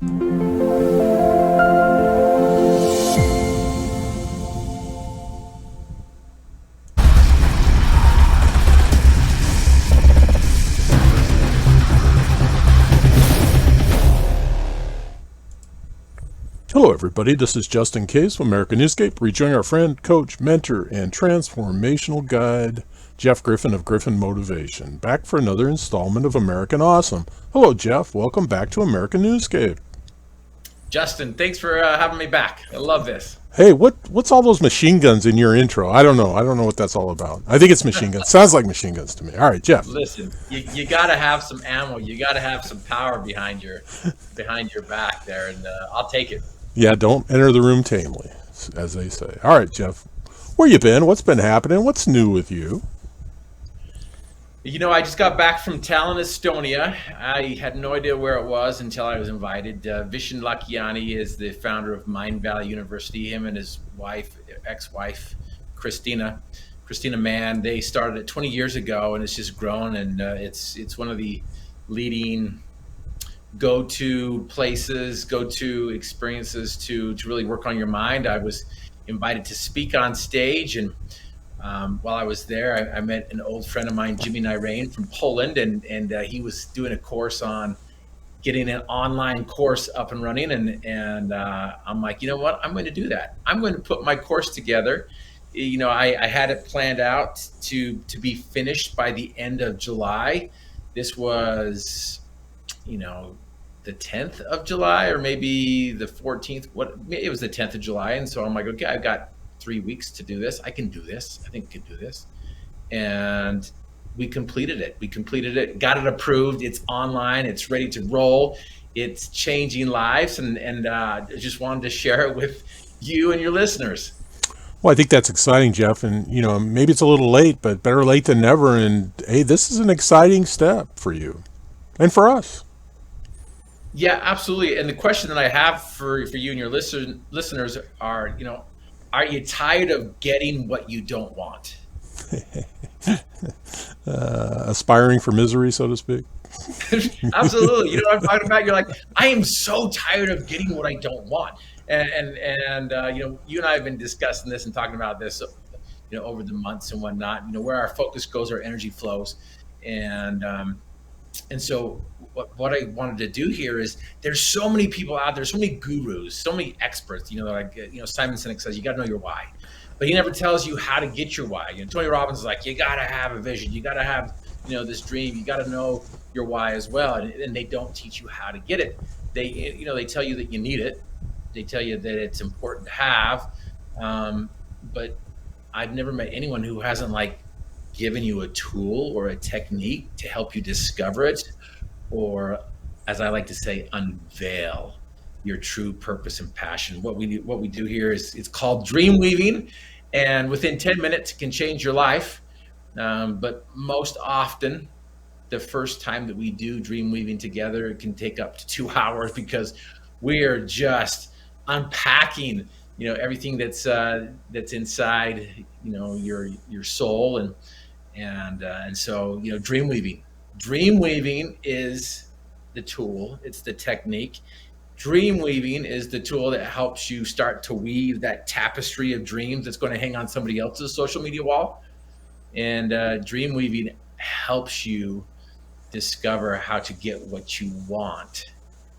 Hello, everybody. This is Justin Case from American Newscape, rejoining our friend, coach, mentor, and transformational guide, Jeff Griffin of Griffin Motivation, back for another installment of American Awesome. Hello, Jeff. Welcome back to American Newscape. Justin, thanks for having me back. I love this. Hey, what's all those machine guns in your intro? I don't know. I don't know what that's all about. I think it's machine guns. Sounds like machine guns to me. All right, Jeff. Listen, you got to have some ammo. You got to have some power behind your back there, and I'll take it. Yeah, don't enter the room tamely, as they say. All right, Jeff. Where you been? What's been happening? What's new with you? You know, I just got back from Tallinn, Estonia. I had no idea where it was until I was invited. Vishen Lakiani is the founder of Mind Valley University. Him and his wife, ex-wife, Christina Mann, they started it 20 years ago, and it's just grown. And it's one of the leading go-to places, go-to experiences to really work on your mind. I was invited to speak on stage, and while I was there, I met an old friend of mine, Jimmy Nirain from Poland, and he was doing a course on getting an online course up and running, and I'm like, you know what, I'm going to do that. I'm going to put my course together. You know, I had it planned out to be finished by the end of July. This was, you know, the 10th of July or maybe the 14th. It was the 10th of July. And so I'm like, okay, I've got 3 weeks to do this. I can do this. I think I can do this. And we completed it, got it approved. It's online. It's ready to roll. It's changing lives. And I just wanted to share it with you and your listeners. Well, I think that's exciting, Jeff. And, you know, maybe it's a little late, but better late than never. And, hey, this is an exciting step for you and for us. Yeah, absolutely. And the question that I have for you and your listeners are, you know, are you tired of getting what you don't want? Aspiring for misery, so to speak. Absolutely. You know, I'm talking about, you're like, I am so tired of getting what I don't want. And you know, you and I have been discussing this and talking about this, you know, over the months and whatnot, you know, where our focus goes, our energy flows. And so what I wanted to do here is, there's so many people out there, so many gurus, so many experts, you know, like, you know, Simon Sinek says, you got to know your why, but he never tells you how to get your why. You know, Tony Robbins is like, you got to have a vision. You got to have, you know, this dream. You got to know your why as well. And they don't teach you how to get it. They, you know, they tell you that you need it. They tell you that it's important to have. But I've never met anyone who hasn't like given you a tool or a technique to help you discover it, or, as I like to say, unveil your true purpose and passion. What we do here is, it's called dream weaving, and within 10 minutes it can change your life. But most often, the first time that we do dream weaving together, it can take up to 2 hours, because we are just unpacking, you know, everything that's inside, you know, your soul, and so, you know, dream weaving is the tool. It's the technique. Dream weaving is the tool that helps you start to weave that tapestry of dreams that's going to hang on somebody else's social media wall. And dream weaving helps you discover how to get what you want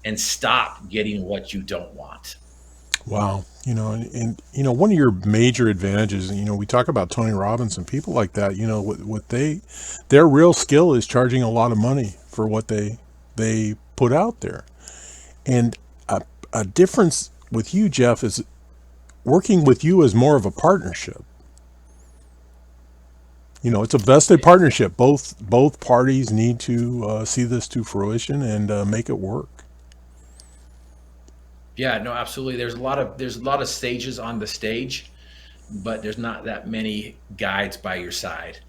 and stop getting what you don't want. Wow. You know, and you know, one of your major advantages, you know, we talk about Tony Robbins and people like that, you know, what their real skill is charging a lot of money for what they put out there. And a difference with you, Jeff, is working with you is more of a partnership. You know, it's a vested partnership. Both parties need to see this to fruition and make it work. Yeah, no, absolutely. There's a lot of stages on the stage, but there's not that many guides by your side.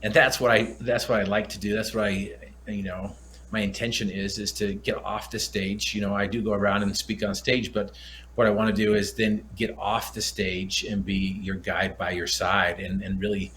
And that's what I like to do. That's what you know, my intention is to get off the stage. You know, I do go around and speak on stage, but what I want to do is then get off the stage and be your guide by your side, and really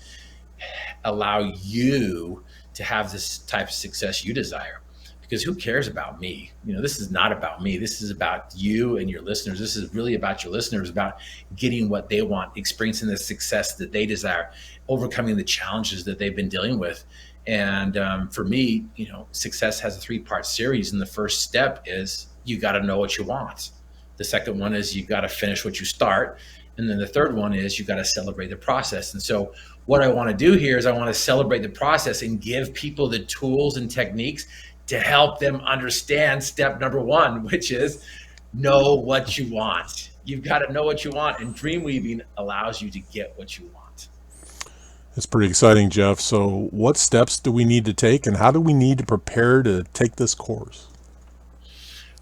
allow you to have this type of success you desire. because who cares about me? This is not about me. This is about you and your listeners. This is really about your listeners, about getting what they want, experiencing the success that they desire, overcoming the challenges that they've been dealing with. And for me, success has a 3-part series. And the first step is you got to know what you want. The second one is you got to finish what you start. And then the third one is you got to celebrate the process. And so what I want to do here is I want to celebrate the process and give people the tools and techniques to help them understand step number 1, which is know what you want. You've got to know what you want, and dream weaving allows you to get what you want. It's pretty exciting, Jeff. So, what steps do we need to take, and how do we need to prepare to take this course?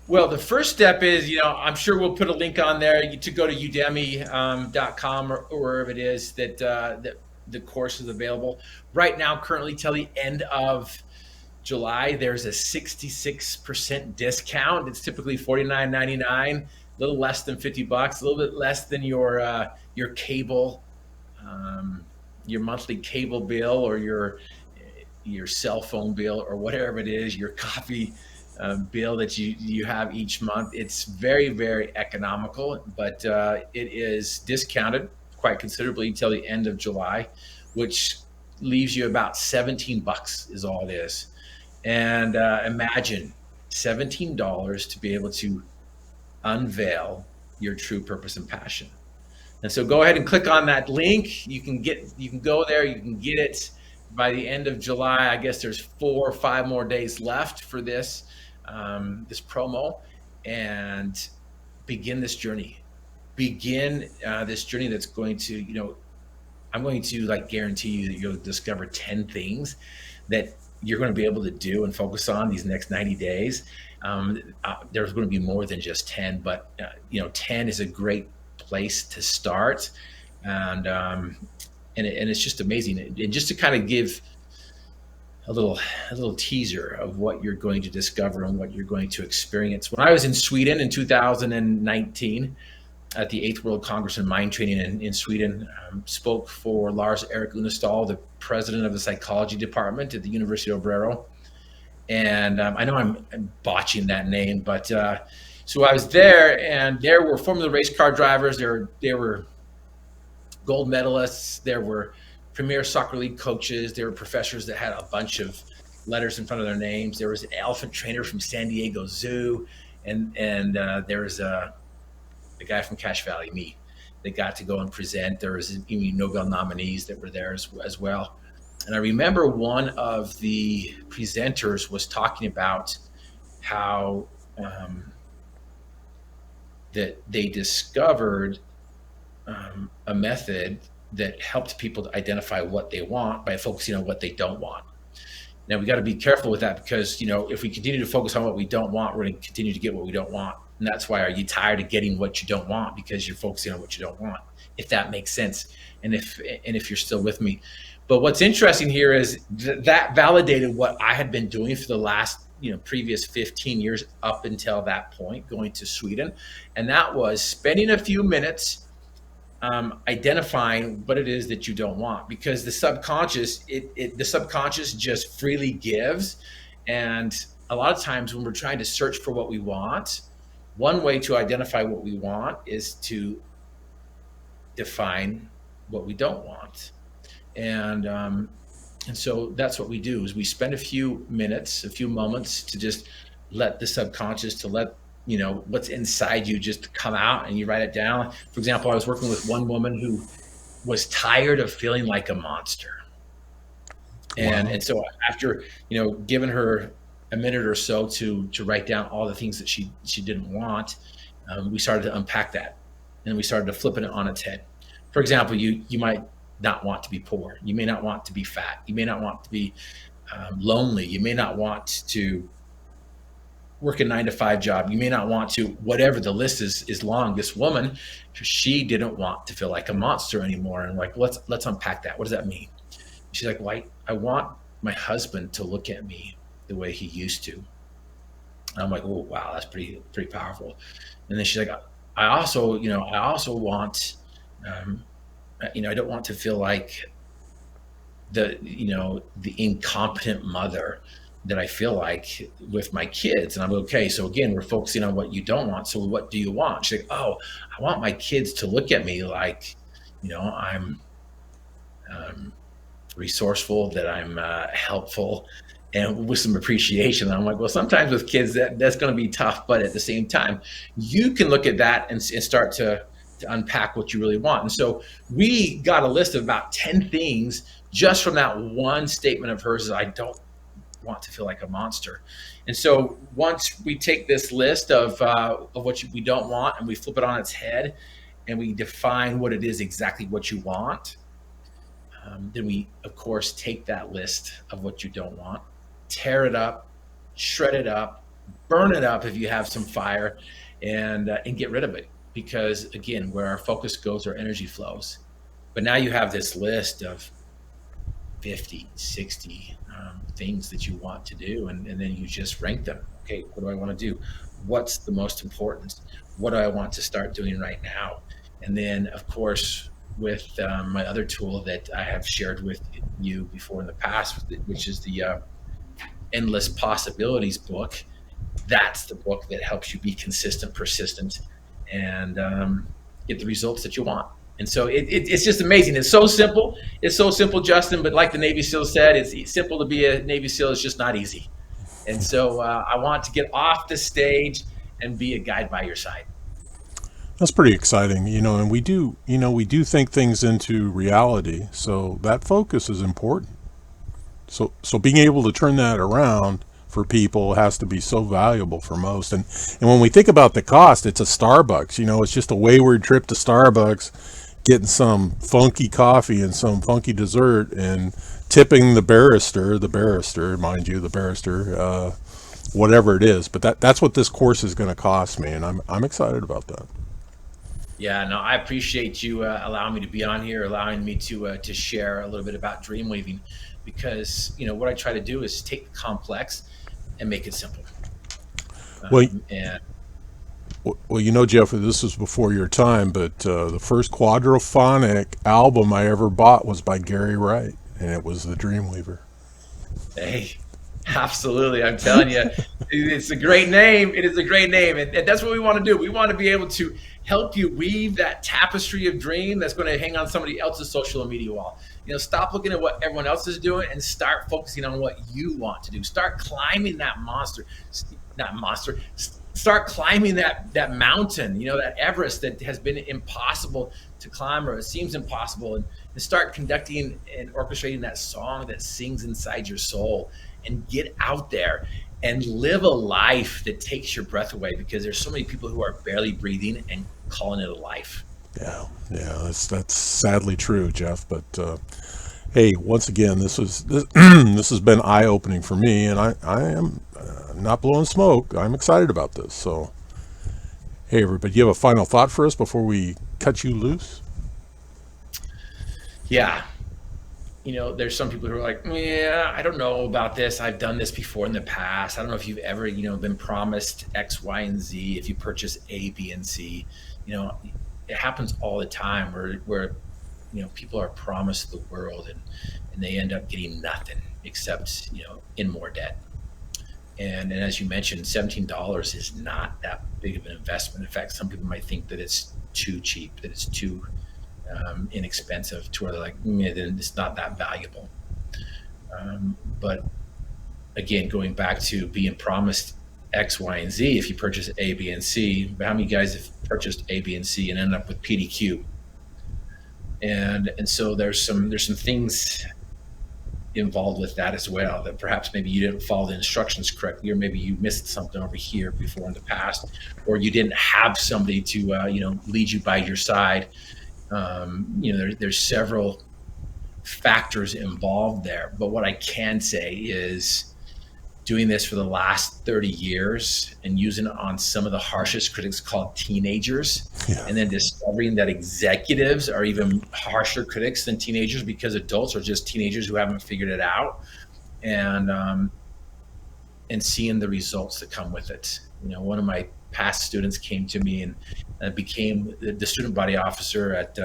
Well, the first step is, I'm sure we'll put a link on there to go to udemy.com or wherever it is that the course is available. Right now, currently till the end of July, there's a 66% discount. It's typically $49.99, a little less than $50, a little bit less than your cable, your monthly cable bill, or your cell phone bill, or whatever it is, your coffee bill that you have each month. It's very, very economical, but it is discounted quite considerably till the end of July, which leaves you about $17 is all it is. And imagine $17 to be able to unveil your true purpose and passion. And so go ahead and click on that link. You can go there, you can get it by the end of July. I guess there's 4 or 5 more days left for this promo, and begin this journey. Begin this journey that's going to, I'm going to guarantee you that you'll discover 10 things that you're going to be able to do and focus on these next 90 days. There's going to be more than just 10, but 10 is a great place to start. And it's just amazing. And just to kind of give a little teaser of what you're going to discover and what you're going to experience. When I was in Sweden in 2019 at the 8th World Congress in Mind Training in Sweden, spoke for Lars Erik Unestal, the president of the psychology department at the University of Obrero. And I know I'm botching that name, but so I was there, and there were Formula race car drivers. There were gold medalists. There were Premier Soccer League coaches. There were professors that had a bunch of letters in front of their names. There was an elephant trainer from San Diego Zoo, and there was the guy from Cache Valley, me, that got to go and present. There was even Nobel nominees that were there as well. And I remember one of the presenters was talking about how that they discovered a method that helped people to identify what they want by focusing on what they don't want. Now, we got to be careful with that, because if we continue to focus on what we don't want, we're going to continue to get what we don't want. And that's why, are you tired of getting what you don't want? Because you're focusing on what you don't want, if that makes sense. And if you're still with me. But what's interesting here is that validated what I had been doing for the last previous 15 years up until that point, going to Sweden. And that was spending a few minutes identifying what it is that you don't want, because the subconscious, the subconscious just freely gives. And a lot of times when we're trying to search for what we want, one way to identify what we want is to define what we don't want. And so that's what we do, is we spend a few minutes, a few moments to just let the subconscious, to let what's inside you just come out, and you write it down. For example, I was working with one woman who was tired of feeling like a monster. And so after, giving her a minute or so to write down all the things that she didn't want, we started to unpack that, and we started to flip it on its head. For example, you might not want to be poor. You may not want to be fat. You may not want to be lonely. You may not want to work a 9-to-5 job. You may not want to, whatever the list is long. This woman, she didn't want to feel like a monster anymore. And let's unpack that. What does that mean? She's like, well, I want my husband to look at me the way he used to. And I'm like, oh, wow, that's pretty powerful. And then she's like, I also want, I don't want to feel like the incompetent mother that I feel like with my kids. And I'm okay. So again, we're focusing on what you don't want. So what do you want? She's like, oh, I want my kids to look at me like, I'm um, resourceful, that I'm helpful, and with some appreciation. And I'm like, well, sometimes with kids that's going to be tough, but at the same time, you can look at that and start to unpack what you really want. And so we got a list of about 10 things just from that one statement of hers: is I don't want to feel like a monster. And so once we take this list of what we don't want and we flip it on its head and we define what it is exactly what you want, then we, of course, take that list of what you don't want, tear it up, shred it up, burn it up if you have some fire, and get rid of it. Because again, where our focus goes, our energy flows. But now you have this list of 50, 60 things that you want to do, and then you just rank them. Okay, what do I want to do? What's the most important? What do I want to start doing right now? And then, of course, with my other tool that I have shared with you before in the past, which is the Endless Possibilities book. That's the book that helps you be consistent, persistent, and get the results that you want. And so it's just amazing. It's so simple. It's so simple, Justin. But like the Navy SEAL said, it's simple to be a Navy SEAL. It's just not easy. And so I want to get off the stage and be a guide by your side. That's pretty exciting, and we do think things into reality. So that focus is important. So being able to turn that around for people has to be so valuable for most. And when we think about the cost, it's a Starbucks. It's just a wayward trip to Starbucks, getting some funky coffee and some funky dessert, and tipping the barrister, mind you, the barrister, whatever it is. But that's what this course is going to cost me, and I'm excited about that. Yeah, no, I appreciate you allowing me to be on here, allowing me to share a little bit about dream weaving, because what I try to do is take the complex and make it simple. Well, And Jeff, this was before your time, but the first quadraphonic album I ever bought was by Gary Wright, and it was The Dreamweaver. hey, absolutely, I'm telling you, it's a great name. It is a great name, and that's what we want to do. We want to be able to help you weave that tapestry of dream that's going to hang on somebody else's social media wall. Stop looking at what everyone else is doing and start focusing on what you want to do. Start climbing that monster, not monster. Start climbing that mountain, that Everest that has been impossible to climb, or it seems impossible, and start conducting and orchestrating that song that sings inside your soul, and get out there and live a life that takes your breath away, because there's so many people who are barely breathing and calling it a life. Yeah, that's sadly true, Jeff. But hey, once again, this has been eye opening for me, and I am not blowing smoke. I'm excited about this. So, hey, everybody, you have a final thought for us before we cut you loose? Yeah. There's some people who are like, yeah, I don't know about this. I've done this before in the past. I don't know if you've ever, been promised X, Y, and Z. If you purchase A, B, and C, it happens all the time where people are promised the world, and they end up getting nothing except, in more debt. And as you mentioned, $17 is not that big of an investment. In fact, some people might think that it's too cheap, that it's too inexpensive, to where they're like, then it's not that valuable. But again, going back to being promised X, Y, and Z, if you purchase A, B, and C, but how many guys have purchased A, B, and C and end up with PDQ? And so there's some things involved with that as well, that perhaps maybe you didn't follow the instructions correctly, or maybe you missed something over here before in the past, or you didn't have somebody to lead you by your side. There's several factors involved there, but what I can say is, doing this for the last 30 years and using it on some of the harshest critics, called teenagers, Yeah. and then discovering that executives are even harsher critics than teenagers, because adults are just teenagers who haven't figured it out, and seeing the results that come with it. One of my past students came to me and became the student body officer at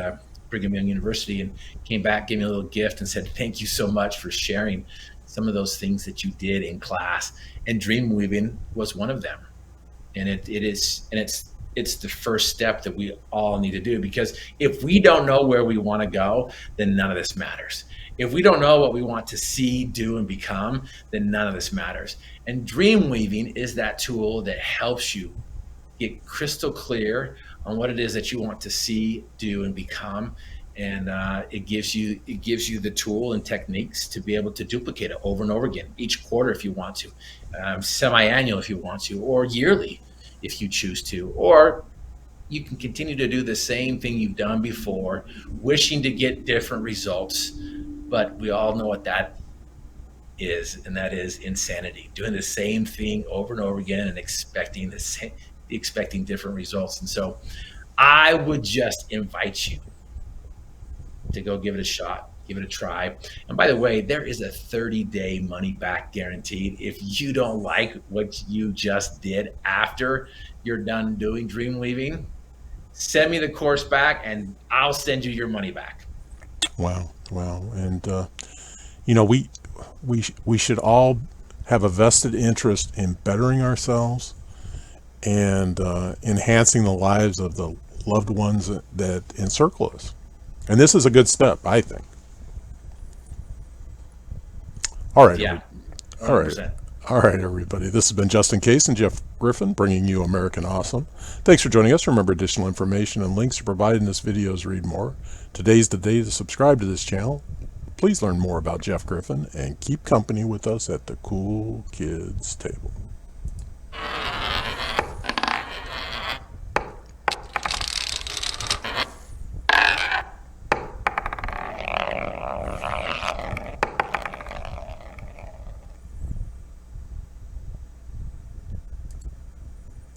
Brigham Young University, and came back, gave me a little gift, and said, "Thank you so much for sharing some of those things that you did in class, and dream weaving was one of them. And it's the first step that we all need to do, because if we don't know where we want to go, then none of this matters. If we don't know what we want to see, do, and become, then none of this matters. And dream weaving is that tool that helps you get crystal clear on what it is that you want to see, do, and become. And it gives you the tool and techniques to be able to duplicate it over and over again, each quarter if you want to, semi-annual if you want to, or yearly if you choose to, or you can continue to do the same thing you've done before, wishing to get different results. But we all know what that is, and that is insanity, doing the same thing over and over again and expecting different results. And so I would just invite you to go give it a shot, give it a try. And by the way, there is a 30-day money back guaranteed. If you don't like what you just did after you're done doing dream weaving, send me the course back and I'll send you your money back. Wow, wow. And we should all have a vested interest in bettering ourselves and enhancing the lives of the loved ones that encircle us. And this is a good step, I think. All right. Yeah, All right. 100%. All right, everybody. This has been Justin Case and Jeff Griffin bringing you American Awesome. Thanks for joining us. Remember, additional information and links are provided in this video's read more. Today's the day to subscribe to this channel. Please learn more about Jeff Griffin and keep company with us at the Cool Kids Table.